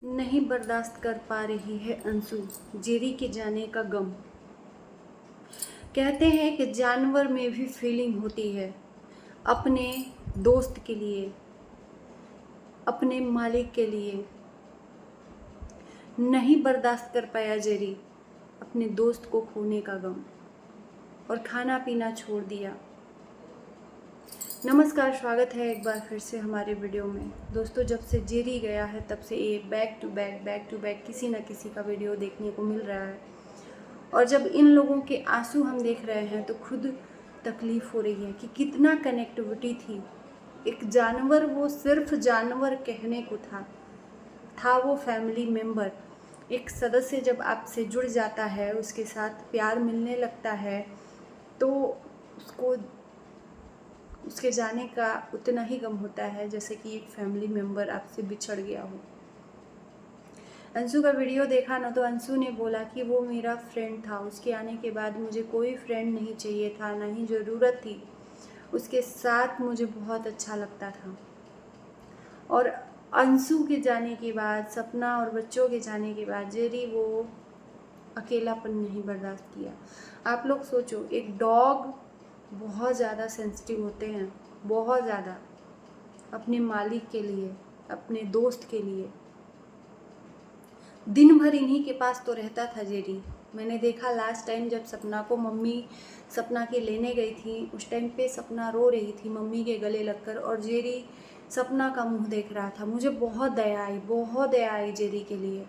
नहीं बर्दाश्त कर पा रही है अंशु जेरी के जाने का गम। कहते हैं कि जानवर में भी फीलिंग होती है, अपने दोस्त के लिए, अपने मालिक के लिए। नहीं बर्दाश्त कर पाया जेरी अपने दोस्त को खोने का गम और खाना पीना छोड़ दिया। नमस्कार, स्वागत है एक बार फिर से हमारे वीडियो में। दोस्तों, जब से जेरी गया है तब से ये बैक टू बैक किसी न किसी का वीडियो देखने को मिल रहा है और जब इन लोगों के आंसू हम देख रहे हैं तो खुद तकलीफ़ हो रही है कि कितना कनेक्टिविटी थी। एक जानवर, वो सिर्फ जानवर कहने को था वो फैमिली मेम्बर। एक सदस्य जब आपसे जुड़ जाता है, उसके साथ प्यार मिलने लगता है, तो उसको उसके जाने का उतना ही गम होता है जैसे कि एक फैमिली मेम्बर आपसे बिछड़ गया हो। अंशु का वीडियो देखा ना, तो अंशु ने बोला कि वो मेरा फ्रेंड था, उसके आने के बाद मुझे कोई फ्रेंड नहीं चाहिए था, ना ही ज़रूरत थी। उसके साथ मुझे बहुत अच्छा लगता था। और अंशु के जाने के बाद, सपना और बच्चों के जाने के बाद जेरी वो अकेलापन नहीं बर्दाश्त किया। आप लोग सोचो, एक डॉग बहुत ज़्यादा सेंसिटिव होते हैं, बहुत ज़्यादा, अपने मालिक के लिए, अपने दोस्त के लिए। दिन भर इन्हीं के पास तो रहता था जेरी। मैंने देखा लास्ट टाइम जब सपना को मम्मी सपना के लेने गई थी, उस टाइम पे सपना रो रही थी मम्मी के गले लगकर और जेरी सपना का मुंह देख रहा था। मुझे बहुत दया आई जेरी के लिए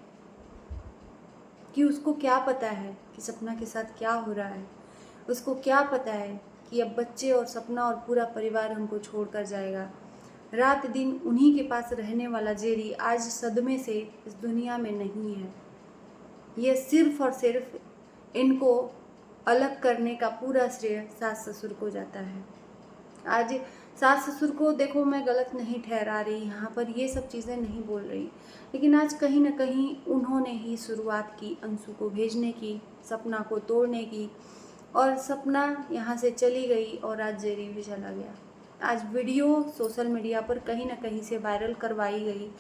कि उसको क्या पता है कि सपना के साथ क्या हो रहा है। उसको क्या पता है कि अब बच्चे और सपना और पूरा परिवार हमको छोड़कर जाएगा। रात दिन उन्हीं के पास रहने वाला जेरी आज सदमे से इस दुनिया में नहीं है। ये सिर्फ और सिर्फ इनको अलग करने का पूरा श्रेय सास ससुर को जाता है। आज सास ससुर को देखो, मैं गलत नहीं ठहरा रही, यहाँ पर ये सब चीज़ें नहीं बोल रही, लेकिन आज कहीं ना कहीं उन्होंने ही शुरुआत की अंशु को भेजने की, सपना को तोड़ने की, और सपना यहाँ से चली गई और आज जेरी भी चला गया। आज वीडियो सोशल मीडिया पर कहीं ना कहीं से वायरल करवाई गई।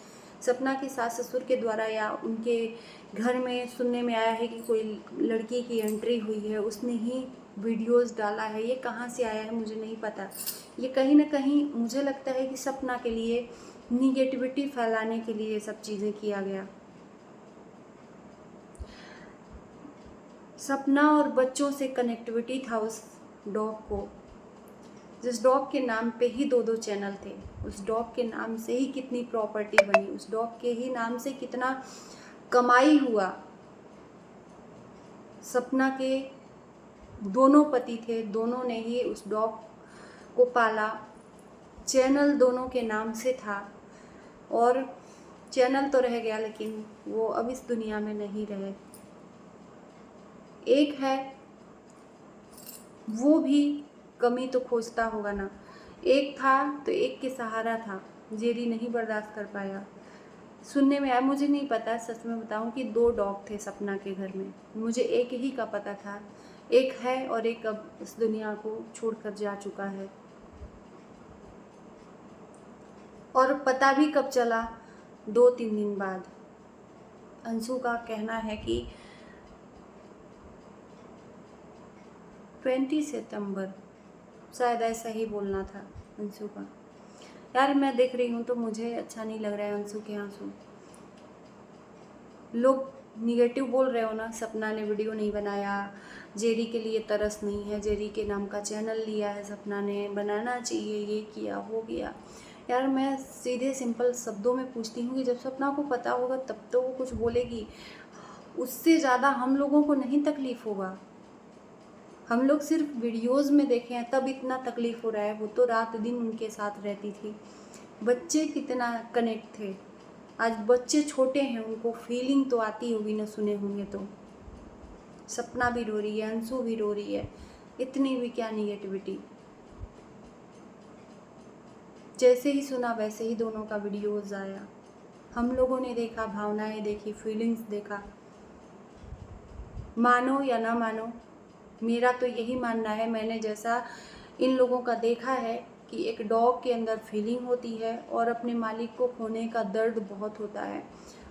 सपना के सास ससुर के द्वारा या उनके घर में सुनने में आया है कि कोई लड़की की एंट्री हुई है, उसने ही वीडियोस डाला है। ये कहाँ से आया है मुझे नहीं पता। ये कहीं ना कहीं मुझे लगता है कि सपना के लिए निगेटिविटी फैलाने के लिए ये सब चीज़ें किया गया। सपना और बच्चों से कनेक्टिविटी था उस डॉग को, जिस डॉग के नाम पे ही दो चैनल थे, उस डॉग के नाम से ही कितनी प्रॉपर्टी बनी, उस डॉग के ही नाम से कितना कमाई हुआ। सपना के दोनों पति थे, दोनों ने ही उस डॉग को पाला। चैनल दोनों के नाम से था और चैनल तो रह गया, लेकिन वो अब इस दुनिया में नहीं रहे। एक है, वो भी कमी तो खोजता होगा ना। एक था तो एक के सहारा था। जेरी नहीं बर्दाश्त कर पाया। सुनने में आया, मुझे नहीं पता, सच में बताऊं कि 2 डॉग थे सपना के घर में। मुझे एक ही का पता था, एक है और एक अब इस दुनिया को छोड़कर जा चुका है। और पता भी कब चला? 2-3 दिन बाद। अंशु का कहना है कि 20 सितंबर, शायद ऐसा ही बोलना था अंशु का। यार, मैं देख रही हूँ तो मुझे अच्छा नहीं लग रहा है अंशु के आंसू। लोग निगेटिव बोल रहे हो ना, सपना ने वीडियो नहीं बनाया, जेरी के लिए तरस नहीं है, जेरी के नाम का चैनल लिया है सपना ने, बनाना चाहिए, ये किया वो किया। यार, मैं सीधे सिंपल शब्दों में पूछती हूँ कि जब सपना को पता होगा तब तो वो कुछ बोलेगी। उससे ज़्यादा हम लोगों को नहीं तकलीफ़ होगा। हम लोग सिर्फ वीडियोज़ में देखे हैं तब इतना तकलीफ़ हो रहा है। वो तो रात दिन उनके साथ रहती थी। बच्चे कितना कनेक्ट थे। आज बच्चे छोटे हैं, उनको फीलिंग तो आती होगी ना, सुने होंगे तो। सपना भी रो रही है, अंशु भी रो रही है, इतनी भी क्या निगेटिविटी। जैसे ही सुना वैसे ही दोनों का वीडियोज़ आया। हम लोगों ने देखा, भावनाएं देखी, फीलिंग्स देखा। मानो या ना मानो, मेरा तो यही मानना है, मैंने जैसा इन लोगों का देखा है कि एक डॉग के अंदर फीलिंग होती है और अपने मालिक को खोने का दर्द बहुत होता है।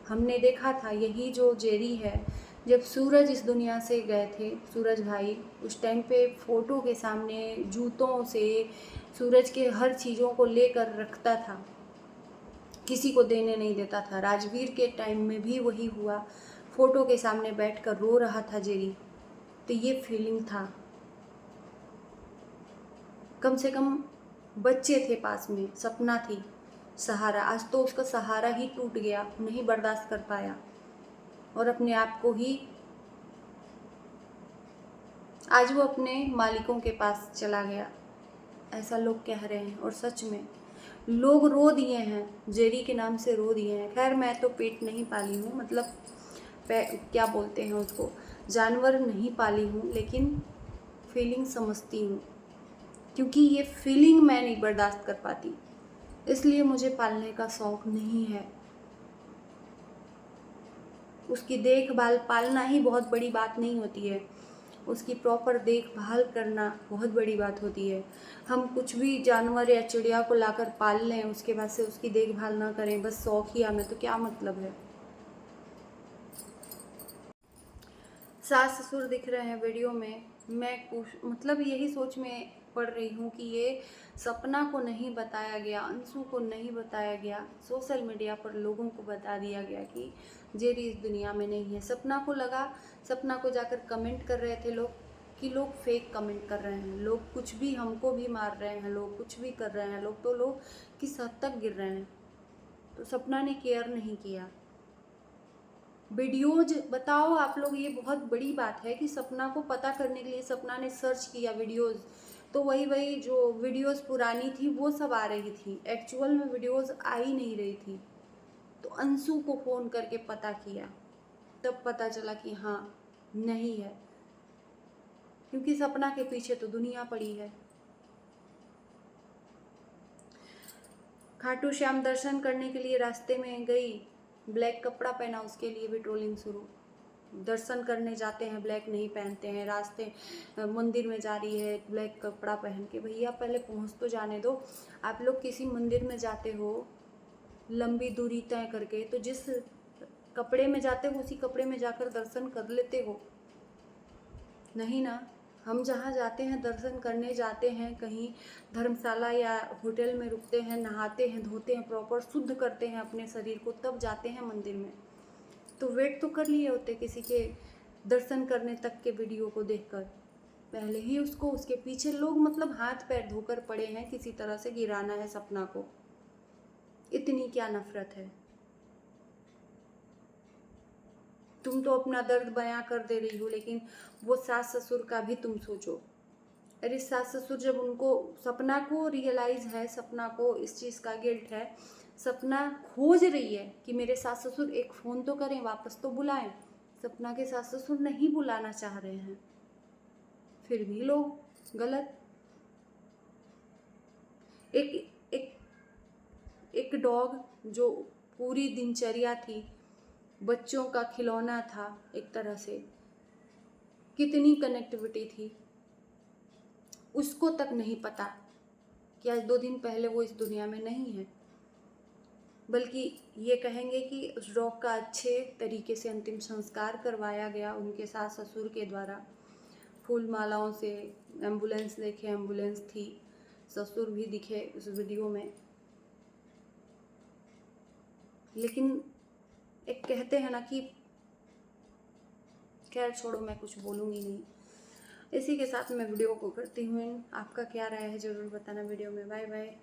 हमने देखा था यही जो जेरी है, जब सूरज इस दुनिया से गए थे, सूरज भाई, उस टाइम पे फ़ोटो के सामने जूतों से सूरज के हर चीज़ों को लेकर रखता था, किसी को देने नहीं देता था। राजवीर के टाइम में भी वही हुआ, फ़ोटो के सामने बैठकर रो रहा था जेरी। तो ये फीलिंग था, कम से कम बच्चे थे पास में, सपना थी, सहारा। आज तो उसका सहारा ही टूट गया, नहीं बर्दाश्त कर पाया और अपने आप को ही, आज वो अपने मालिकों के पास चला गया, ऐसा लोग कह रहे हैं। और सच में लोग रो दिए हैं, जेरी के नाम से रो दिए हैं। खैर मैं तो पेट नहीं पाली हूँ, मतलब क्या बोलते हैं उसको, जानवर नहीं पाली हूँ, लेकिन फीलिंग समझती हूँ, क्योंकि ये फीलिंग मैं नहीं बर्दाश्त कर पाती, इसलिए मुझे पालने का शौक़ नहीं है। उसकी देखभाल, पालना ही बहुत बड़ी बात नहीं होती है, उसकी प्रॉपर देखभाल करना बहुत बड़ी बात होती है। हम कुछ भी जानवर या चिड़िया को लाकर पाल लें, उसके बाद से उसकी देखभाल ना करें, बस शौकिया में, तो क्या मतलब है। सास ससुर दिख रहे हैं वीडियो में, मैं कुछ मतलब यही सोच में पड़ रही हूँ कि ये सपना को नहीं बताया गया, अंशु को नहीं बताया गया, सोशल मीडिया पर लोगों को बता दिया गया कि जेरी इस दुनिया में नहीं है। सपना को लगा, सपना को जाकर कमेंट कर रहे थे लोग कि लोग फेक कमेंट कर रहे हैं, लोग कुछ भी हमको भी मार रहे हैं, लोग कुछ भी कर रहे हैं, लोग किस हद तक गिर रहे हैं। तो सपना ने केयर नहीं किया। वीडियोज बताओ आप लोग, ये बहुत बड़ी बात है कि सपना को पता करने के लिए सपना ने सर्च किया वीडियोज, तो वही जो वीडियोस पुरानी थी वो सब आ रही थी, एक्चुअल में वीडियोस आ ही नहीं रही थी। तो अंशु को फ़ोन करके पता किया, तब पता चला कि हाँ नहीं है, क्योंकि सपना के पीछे तो दुनिया पड़ी है। खाटू श्याम दर्शन करने के लिए रास्ते में गई, ब्लैक कपड़ा पहना, उसके लिए भी ट्रोलिंग शुरू। दर्शन करने जाते हैं ब्लैक नहीं पहनते हैं, रास्ते मंदिर में जा रही है ब्लैक कपड़ा पहन के। भैया पहले पहुंच तो जाने दो। आप लोग किसी मंदिर में जाते हो लंबी दूरी तय करके, तो जिस कपड़े में जाते हो उसी कपड़े में जाकर दर्शन कर लेते हो, नहीं ना। हम जहाँ जाते हैं, दर्शन करने जाते हैं, कहीं धर्मशाला या होटल में रुकते हैं, नहाते हैं, धोते हैं, प्रॉपर शुद्ध करते हैं अपने शरीर को, तब जाते हैं मंदिर में। तो वेट तो कर लिए होते किसी के दर्शन करने तक के वीडियो को देखकर, पहले ही उसको, उसके पीछे लोग मतलब हाथ पैर धोकर पड़े हैं, किसी तरह से गिराना है सपना को। इतनी क्या नफरत है। तुम तो अपना दर्द बयां कर दे रही हो, लेकिन वो सास ससुर का भी तुम सोचो। अरे सास ससुर, जब उनको, सपना को रियलाइज है, सपना को इस चीज़ का गिल्ट है, सपना खोज रही है कि मेरे सास ससुर एक फ़ोन तो करें, वापस तो बुलाएं। सपना के सास ससुर नहीं बुलाना चाह रहे हैं, फिर भी लोग गलत। एक एक एक डॉग जो पूरी दिनचर्या थी, बच्चों का खिलौना था, एक तरह से कितनी कनेक्टिविटी थी, उसको तक नहीं पता कि आज 2 दिन पहले वो इस दुनिया में नहीं है। बल्कि ये कहेंगे कि उस डॉग का अच्छे तरीके से अंतिम संस्कार करवाया गया उनके सास ससुर के द्वारा, फूल मालाओं से। एम्बुलेंस देखे, एम्बुलेंस थी, ससुर भी दिखे उस वीडियो में। लेकिन एक कहते हैं ना कि, खैर छोड़ो, मैं कुछ बोलूँगी नहीं। इसी के साथ मैं वीडियो को करती हूँ। आपका क्या राय है ज़रूर बताना वीडियो में। Bye bye.